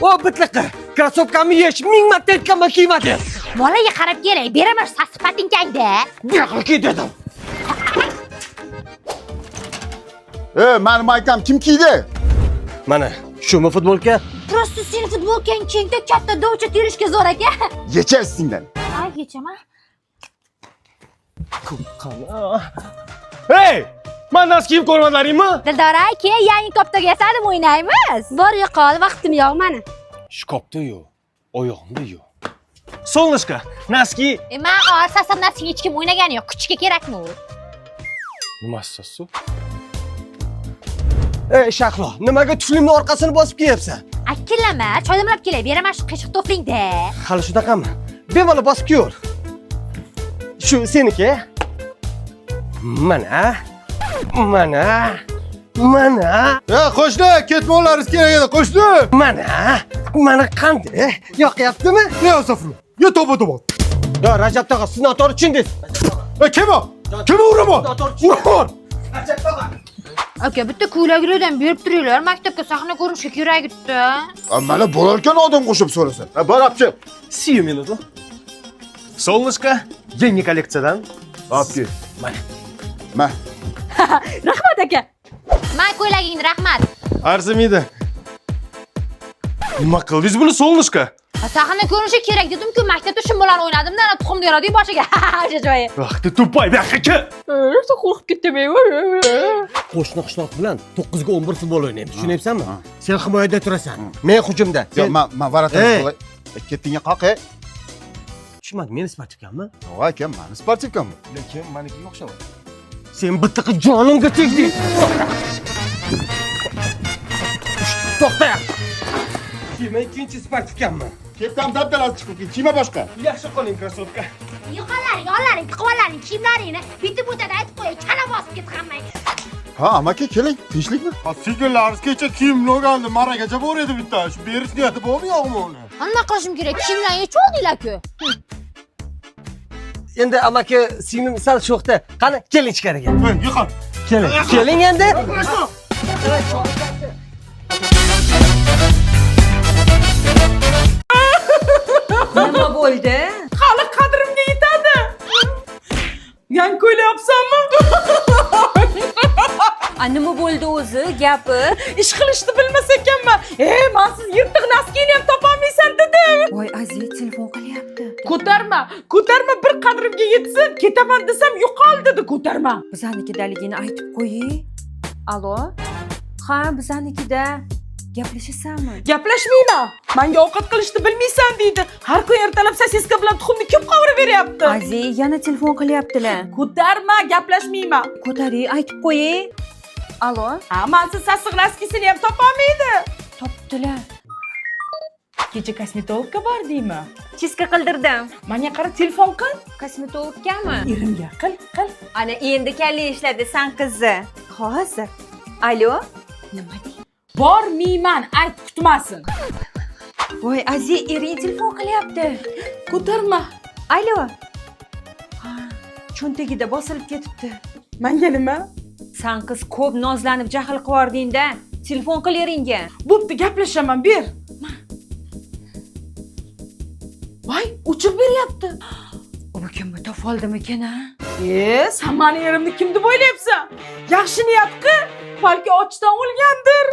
O bitliqi. Krossovkamni yesh 1000 marta aytganman kiymadi. Bolaga qarab kelay, beraman sassiq patinkangda. Buyoqqa ket dedim. Benim aykam kim kiydi? Mana, shumi futbolka? Prosta seni futbolkang kengda katta dovcha terishga zo'r aka. Yecha üstünden. Ay, yechaman. Hey! Men nasıl kiyib ko'rmadlaringmi? Dildora aka, yangi koptaga yasadim o'ynaymiz. Bor yo'qol, vaqtim yo'q mana. Shkopda yo'q, oyog'imda yo'q. Солнышко, naski. Men orsasam narsaga hech kim o'ynagani yo'q, kuchga kerakmi u? Nima asosu? Ey Shahlo, nimaga tuflimni orqasini bosib kiyapsan? Akillama, choydamlab kelay, beraman shu qiyshiq to'flingda. Hali shunaqami? Bemalol bosib kiyor. Shu seniki. Mana. Qo'shni, ketmoqlaringiz kerak edi, qo'shni. Mana qanday? Yoqyaptimi? Ne asafru? Ya topa. Yo, Rajab tog'a, siz noto'g'ri tushundingiz. Kim o? Kim uraman? Uraman. Rajab tog'a. Aka, bitta ko'ylaklardan berib turinglar, maktabga sahna ko'rinishga kerak edi. Mana bo'larkan odam qo'shib so'rasan. Bor olib Сию минуту. Солнышко, yangi kolleksiyadan. Olib kel. Mana. Rahmat aka. Men ko'ylagingni rahmat. Arzimaydi. Nima qildingiz buni, Солнышко? Sahna ko'rinishi kerak dedim-ku, maktabda shu bilan o'ynadim-da, tuxum deradi boshiga. O'sha joyi. Ах ты тупой, бяхака. Qo'rqib ketdim. Qo'shni qishloq bilan 9 ga 11 futbol o'ynaymiz. Tushunyapsanmi? Sen himoyada turasan, men hujumda. Yo'q, men varatan qilay. Ketdingga qaqi. Tushunmadim, men sportivkanmi? Yo'q, aka, men sportivkanman. Lekin menikiga o'xshamaydi. Sen bittiqi jonimga tegding. To'xta. Men ikkinchi sportivkanman. Ketdim dabdalasi chiqib ket. Kiyma boshqa. Yaxshi qoling, krossovka. Yo'qolaring, tiqvalaring, kiyimlaringni bitib o'tadi aytib qo'yay, chala bosib ket hammang. Ha, amaki keling, tinchlikmi? Sigirlarimiz kecha kiyimni olgandi, marakacha bor edi bitta. Shu berish niyati bormi yo'qmi uni? Nima qilishim kerak? Kiyimlarni yechib oldinglar-ku. Endi amaki singlim sal sho'xda. Qani, keling ichkariga. Yiqil. Keling endi. Nima bo'ldi? Hali qadrimga yetadi. Yangi ko'ylak yapsanmi? Nima bo'ldi o'zi? Gapi? Ish qilishni bilmas ekanman. Men siz yirtiq naskini ham topolmaysan dedim. Voy Aziz telefon qilyapti. Ko'tarma bir qadrimga yetsin, ketaman desam yo'qol dedi, ko'tarma. Bizanikidaligini aytib qo'ying. Alo? Ha, bizanikida. Gaplashasanmi? Gaplashmayman. Menga ovqat qilishni bilmaysan deydi. Har kun ertalab sosiska bilan tuxumni kim qovurib beryapti? Aziz yana telefon qilyaptilar. Ko'tarma, gaplashmayman. Ko'taring, aytib qo'ying. Alo? Men siz sassiq naskisini ham topolmaydi. Topdilar. Kecha kosmetologga bordingmi? Chiska qildirdim. Menga qara, telefon qil. Kosmetologgami? Erimga qil. Ana endi kalla ishladi san qizi. Hozir. Alo? Nima deydi? Bormayman, ayt kutmasin. Voy Aziz ering telefon qilyapti. Ko'tarma. Alo? Ha, cho'ntagida bosilib ketibdi. Menga nima? San qiz ko'p nozlanib jahl qildingda. Telefon qil eringga. Bo'pti, gaplashaman, ber. Voy, o'chib beryapti. U kimni topoldimikan ha? Sen meni erimni kim deb o'ylayapsan? Yaxshi niyat qil, balki ochdan o'lgandir.